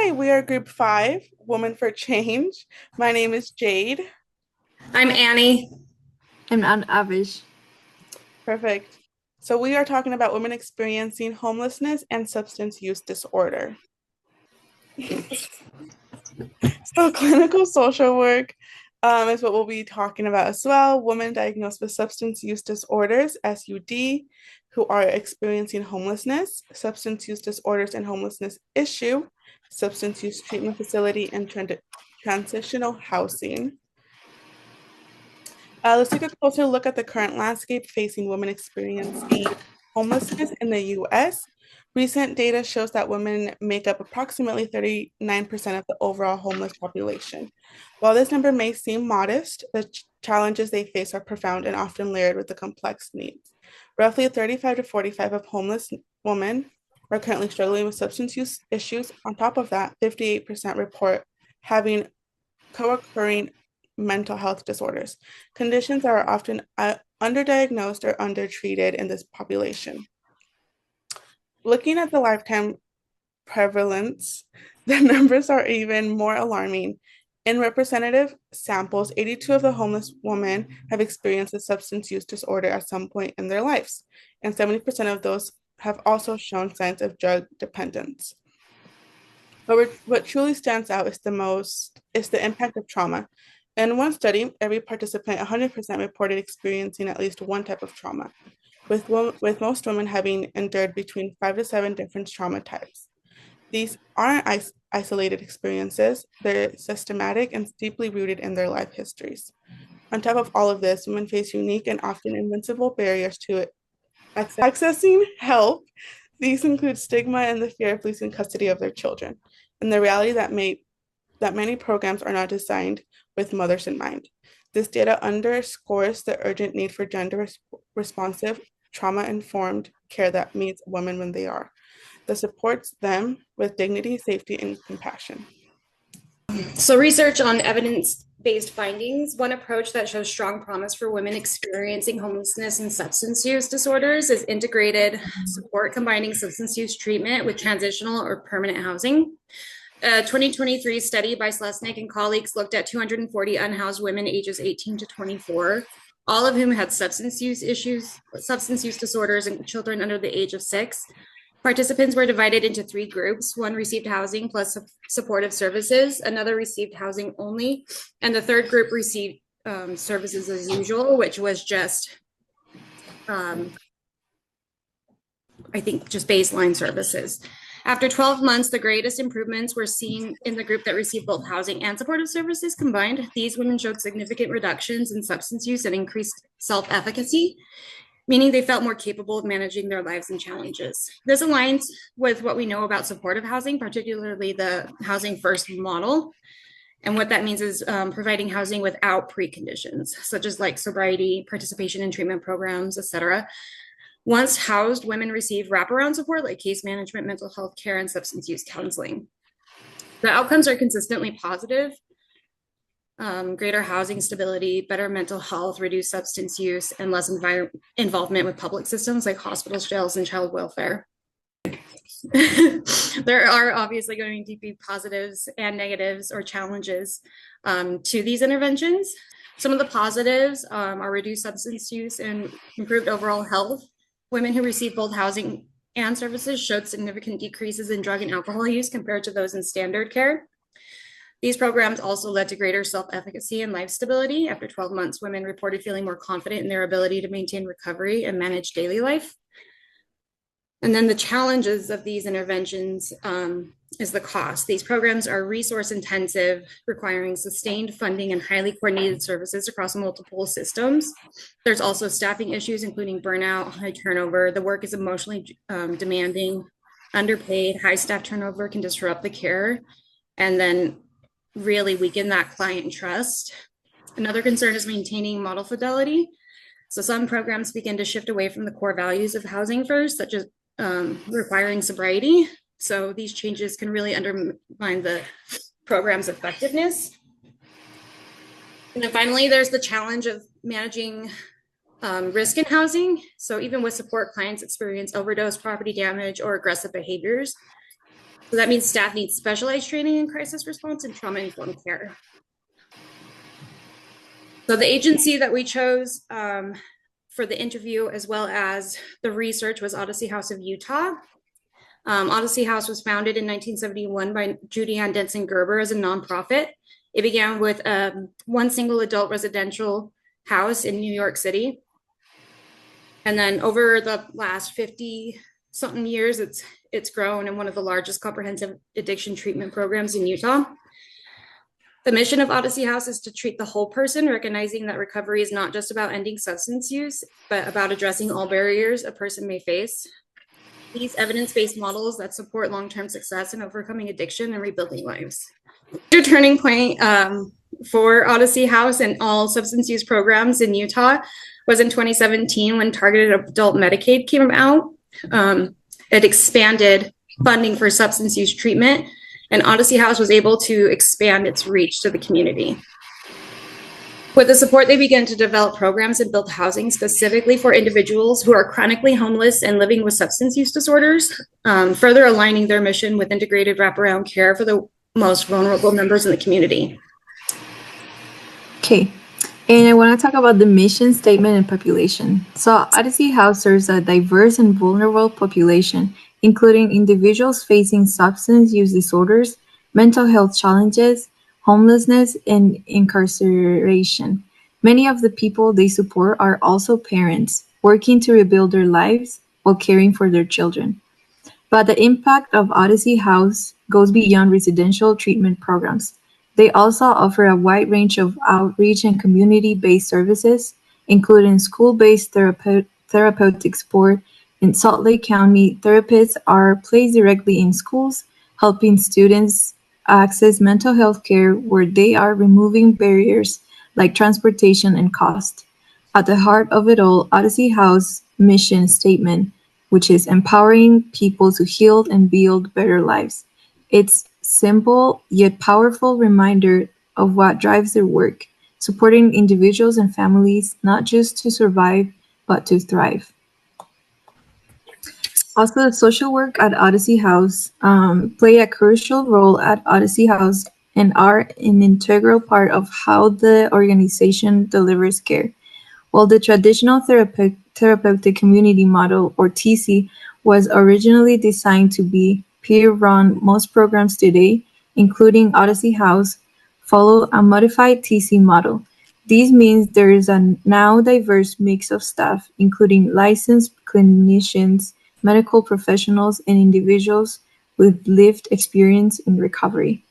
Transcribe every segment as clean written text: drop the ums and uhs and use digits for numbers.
Hi, we are Group 5, Woman for Change. My name is Jade. I'm Annie. And I'm Avish. Perfect. So, we are talking about women experiencing homelessness and substance use disorder. So, clinical social work is what we'll be talking about as well. Women diagnosed with substance use disorders, SUD, who are experiencing homelessness, substance use disorders and homelessness issue, substance use treatment facility, and transitional housing. Let's take a closer look at the current landscape facing women experiencing homelessness in the US. Recent data shows that women make up approximately 39% of the overall homeless population. While this number may seem modest, the challenges they face are profound and often layered with the complex needs. Roughly 35 to 45 of homeless women are currently struggling with substance use issues. On top of that, 58% report having co-occurring mental health disorders, conditions that are often underdiagnosed or undertreated in this population. Looking at the lifetime prevalence, the numbers are even more alarming. In representative samples, 82 of the homeless women have experienced a substance use disorder at some point in their lives, and 70% of those have also shown signs of drug dependence. But what truly stands out is the impact of trauma. In one study, every participant 100% reported experiencing at least one type of trauma, with most women having endured between 5 to 7 different trauma types. These aren't isolated experiences, they're systematic and deeply rooted in their life histories. On top of all of this, women face unique and often invincible barriers to accessing help. These include stigma and the fear of losing custody of their children, and the reality that many programs are not designed with mothers in mind. This data underscores the urgent need for gender responsive, trauma informed care that meets women when they are, that supports them with dignity, safety, and compassion. So, research on evidence-based findings. One approach that shows strong promise for women experiencing homelessness and substance use disorders is integrated support combining substance use treatment with transitional or permanent housing. A 2023 study by Slesnik and colleagues looked at 240 unhoused women ages 18 to 24, all of whom had substance use issues, substance use disorders, and children under the age of 6. Participants were divided into 3 groups. One received housing plus supportive services, another received housing only, and the third group received services as usual, which was just, I think, just baseline services. After 12 months, the greatest improvements were seen in the group that received both housing and supportive services combined. These women showed significant reductions in substance use and increased self-efficacy, meaning they felt more capable of managing their lives and challenges. This aligns with what we know about supportive housing, particularly the Housing First model. And what that means is providing housing without preconditions, such as like sobriety, participation in treatment programs, etc. Once housed, women receive wraparound support like case management, mental health care, and substance use counseling. The outcomes are consistently positive. Greater housing stability, better mental health, reduced substance use, and less involvement with public systems like hospitals, jails, and child welfare. There are obviously going to be positives and negatives or challenges to these interventions. Some of the positives are reduced substance use and improved overall health. Women who receive both housing and services showed significant decreases in drug and alcohol use compared to those in standard care. These programs also led to greater self-efficacy and life stability. After 12 months, women reported feeling more confident in their ability to maintain recovery and manage daily life. And then the challenges of these interventions is the cost. These programs are resource intensive, requiring sustained funding and highly coordinated services across multiple systems. There's also staffing issues, including burnout, high turnover. The work is emotionally demanding, underpaid, high staff turnover can disrupt the care, and then really weaken that client trust. Another concern is maintaining model fidelity. So some programs begin to shift away from the core values of Housing First, such as requiring sobriety. So these changes can really undermine the program's effectiveness. And then finally, there's the challenge of managing risk in housing. So even with support, clients experience overdose, property damage, or aggressive behaviors. So that means staff needs specialized training in crisis response and trauma-informed care. So the agency that we chose for the interview as well as the research was Odyssey House of Utah. Odyssey House was founded in 1971 by Judy Ann Denson Gerber as a nonprofit. It began with one single adult residential house in New York City. And then over the last 50 something years, it's grown and one of the largest comprehensive addiction treatment programs in Utah. The mission of Odyssey House is to treat the whole person, recognizing that recovery is not just about ending substance use, but about addressing all barriers a person may face. These evidence-based models that support long-term success in overcoming addiction and rebuilding lives. The turning point for Odyssey House and all substance use programs in Utah was in 2017 when targeted adult Medicaid came out. It expanded funding for substance use treatment, and Odyssey House was able to expand its reach to the community. With the support, they began to develop programs and build housing specifically for individuals who are chronically homeless and living with substance use disorders, further aligning their mission with integrated wraparound care for the most vulnerable members in the community. Okay, and I want to talk about the mission statement and population. So Odyssey House serves a diverse and vulnerable population, including individuals facing substance use disorders, mental health challenges, homelessness, and incarceration. Many of the people they support are also parents, working to rebuild their lives while caring for their children. But the impact of Odyssey House goes beyond residential treatment programs. They also offer a wide range of outreach and community-based services, including school-based therapeutic support. In Salt Lake County, therapists are placed directly in schools, helping students access mental health care where they are removing barriers like transportation and cost. At the heart of it all, Odyssey House mission statement, which is empowering people to heal and build better lives. It's simple yet powerful reminder of what drives their work, supporting individuals and families not just to survive, but to thrive. Also, the social work at Odyssey House play a crucial role at Odyssey House and are an integral part of how the organization delivers care. While the traditional therapeutic community model, or TC, was originally designed to be peer-run, most programs today, including Odyssey House, follow a modified TC model. This means there is a now diverse mix of staff, including licensed clinicians, medical professionals, and individuals with lived experience in recovery.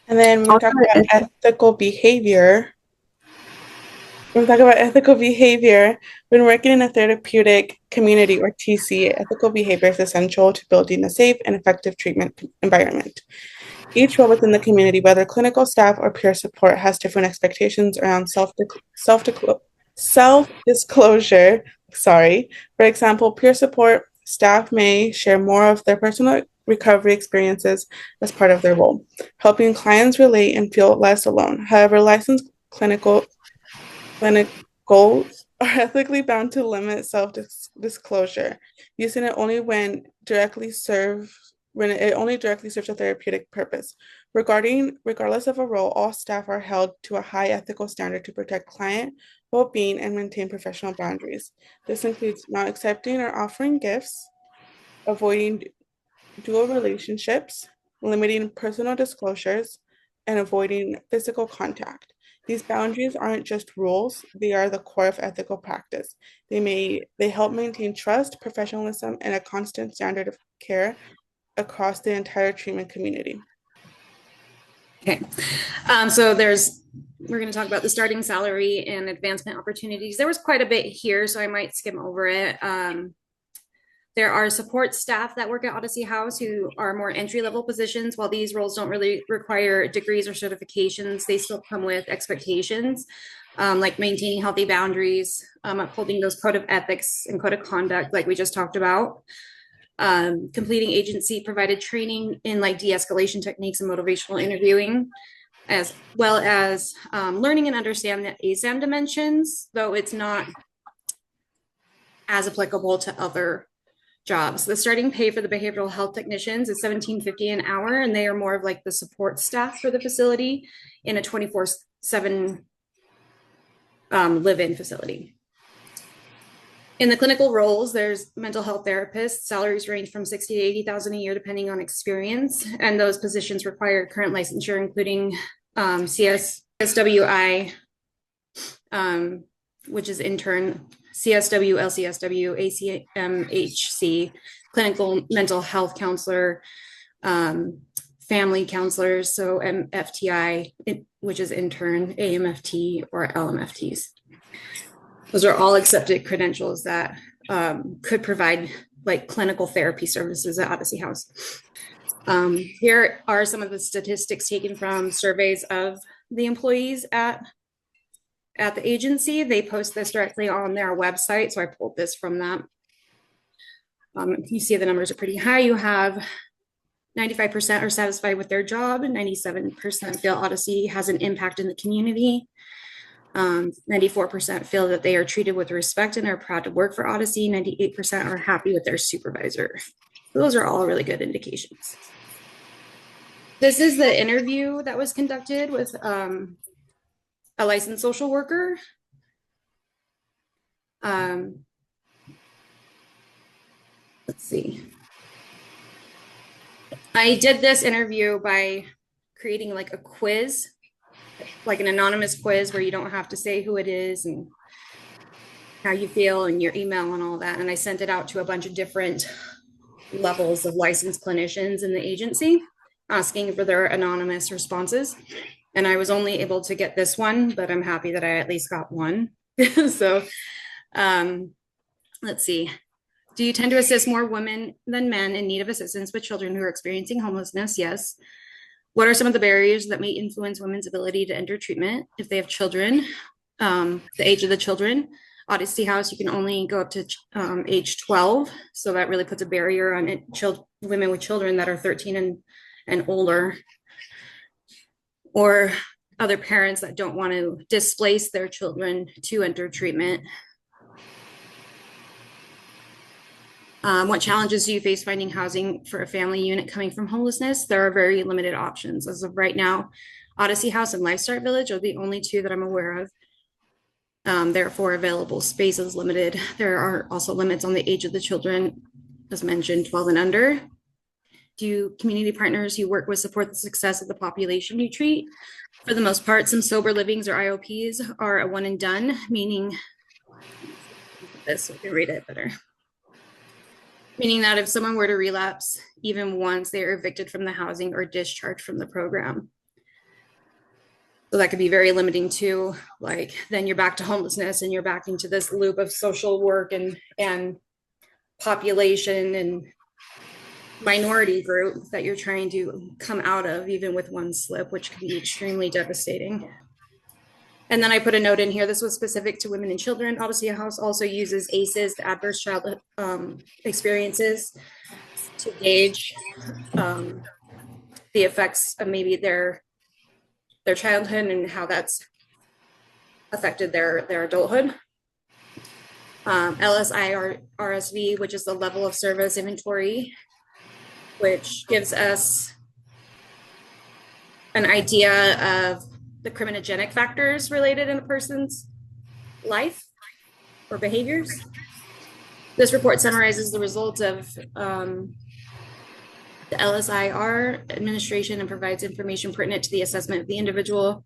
And then when we talk about ethical behavior, when working in a therapeutic community or TC, ethical behavior is essential to building a safe and effective treatment environment. Each role within the community, whether clinical staff or peer support, has different expectations around self-disclosure. For example, peer support staff may share more of their personal recovery experiences as part of their role, helping clients relate and feel less alone. However, licensed clinicals are ethically bound to limit self-disclosure, using it only when it directly serves a therapeutic purpose. Regardless of a role, all staff are held to a high ethical standard to protect client well-being and maintain professional boundaries. This includes not accepting or offering gifts, avoiding dual relationships, limiting personal disclosures, and avoiding physical contact. These boundaries aren't just rules, they are the core of ethical practice. They help maintain trust, professionalism, and a constant standard of care across the entire treatment community. Okay, so we're going to talk about the starting salary and advancement opportunities. There was quite a bit here, so I might skim over it. There are support staff that work at Odyssey House who are more entry-level positions. While these roles don't really require degrees or certifications, they still come with expectations, like maintaining healthy boundaries, upholding those code of ethics and code of conduct like we just talked about, completing agency-provided training in like de-escalation techniques and motivational interviewing, as well as learning and understand the ASAM dimensions, though it's not as applicable to other jobs. The starting pay for the behavioral health technicians is $17.50 an hour, and they are more of like the support staff for the facility in a 24/7 live-in facility. In the clinical roles, there's mental health therapists. Salaries range from $60,000 to $80,000 a year, depending on experience. And those positions require current licensure, including CSWI, which is intern, CSW, LCSW, ACMHC, clinical mental health counselor, family counselors, so MFTI, which is intern, AMFT, or LMFTs. Those are all accepted credentials that could provide like clinical therapy services at Odyssey House. Here are some of the statistics taken from surveys of the employees at the agency. They post this directly on their website, so I pulled this from that. You see the numbers are pretty high. You have 95% are satisfied with their job, 97% feel Odyssey has an impact in the community. 94% feel that they are treated with respect and are proud to work for Odyssey. 98% are happy with their supervisor. Those are all really good indications. This is the interview that was conducted with a licensed social worker. Let's see. I did this interview by creating like a quiz, like an anonymous quiz where you don't have to say who it is and how you feel and your email and all that. And I sent it out to a bunch of different levels of licensed clinicians in the agency, asking for their anonymous responses. And I was only able to get this one, but I'm happy that I at least got one. So let's see. Do you tend to assist more women than men in need of assistance with children who are experiencing homelessness? Yes. What are some of the barriers that may influence women's ability to enter treatment if they have children? The age of the children. Odyssey House, you can only go up to age 12. So that really puts a barrier on it, women with children that are 13 and older. Or other parents that don't want to displace their children to enter treatment. What challenges do you face finding housing for a family unit coming from homelessness? There are very limited options. As of right now, Odyssey House and Lifestart Village are the only two that I'm aware of. Therefore, available space is limited. There are also limits on the age of the children, as mentioned, 12 and under. Do community partners you work with support the success of the population you treat? For the most part, some sober livings or IOPs are a one and done, meaning this, so we can read it better. Meaning that if someone were to relapse, even once, they are evicted from the housing or discharged from the program. So that could be very limiting too. Like then you're back to homelessness and you're back into this loop of social work and population and minority group that you're trying to come out of, even with one slip, which can be extremely devastating. And then I put a note in here. This was specific to women and children. Odyssey House also uses ACEs, the adverse childhood experiences, to gauge the effects of maybe their childhood and how that's affected their adulthood. LSI RSV, which is the level of service inventory, which gives us an idea of the criminogenic factors related in a person's life or behaviors. This report summarizes the results of the LSIR administration and provides information pertinent to the assessment of the individual.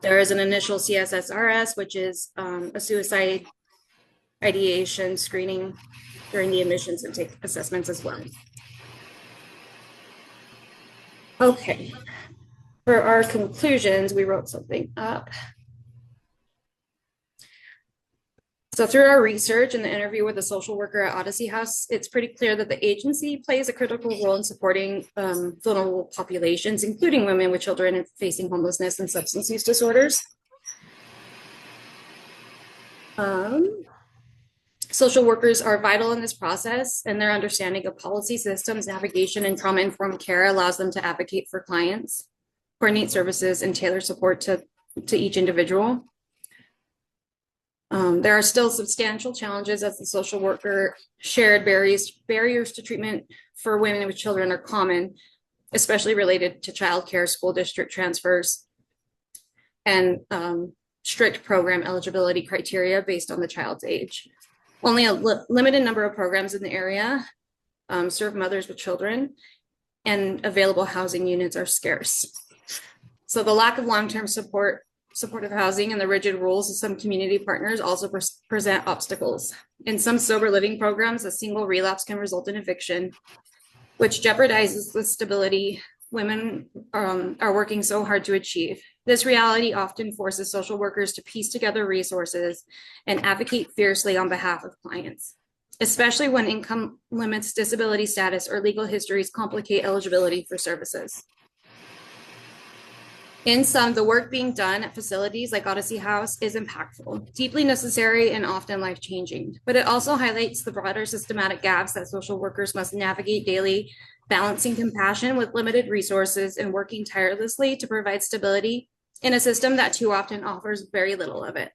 There is an initial CSSRS, which is a suicide ideation screening during the admissions and take assessments as well. Okay. For our conclusions, we wrote something up. So through our research and the interview with a social worker at Odyssey House, it's pretty clear that the agency plays a critical role in supporting vulnerable populations, including women with children facing homelessness and substance use disorders. Social workers are vital in this process, and their understanding of policy systems, navigation, and trauma-informed care allows them to advocate for clients, coordinate services, and tailor support to each individual. There are still substantial challenges as the social worker shared barriers to treatment for women with children are common, especially related to childcare, school district transfers, and strict program eligibility criteria based on the child's age. Only a limited number of programs in the area serve mothers with children, and available housing units are scarce. So the lack of long-term supportive housing and the rigid rules of some community partners also present obstacles. In some sober living programs, a single relapse can result in eviction, which jeopardizes the stability women are working so hard to achieve. This reality often forces social workers to piece together resources and advocate fiercely on behalf of clients, especially when income limits, disability status, or legal histories complicate eligibility for services. In sum, the work being done at facilities like Odyssey House is impactful, deeply necessary, and often life-changing, but it also highlights the broader systematic gaps that social workers must navigate daily, balancing compassion with limited resources and working tirelessly to provide stability in a system that too often offers very little of it.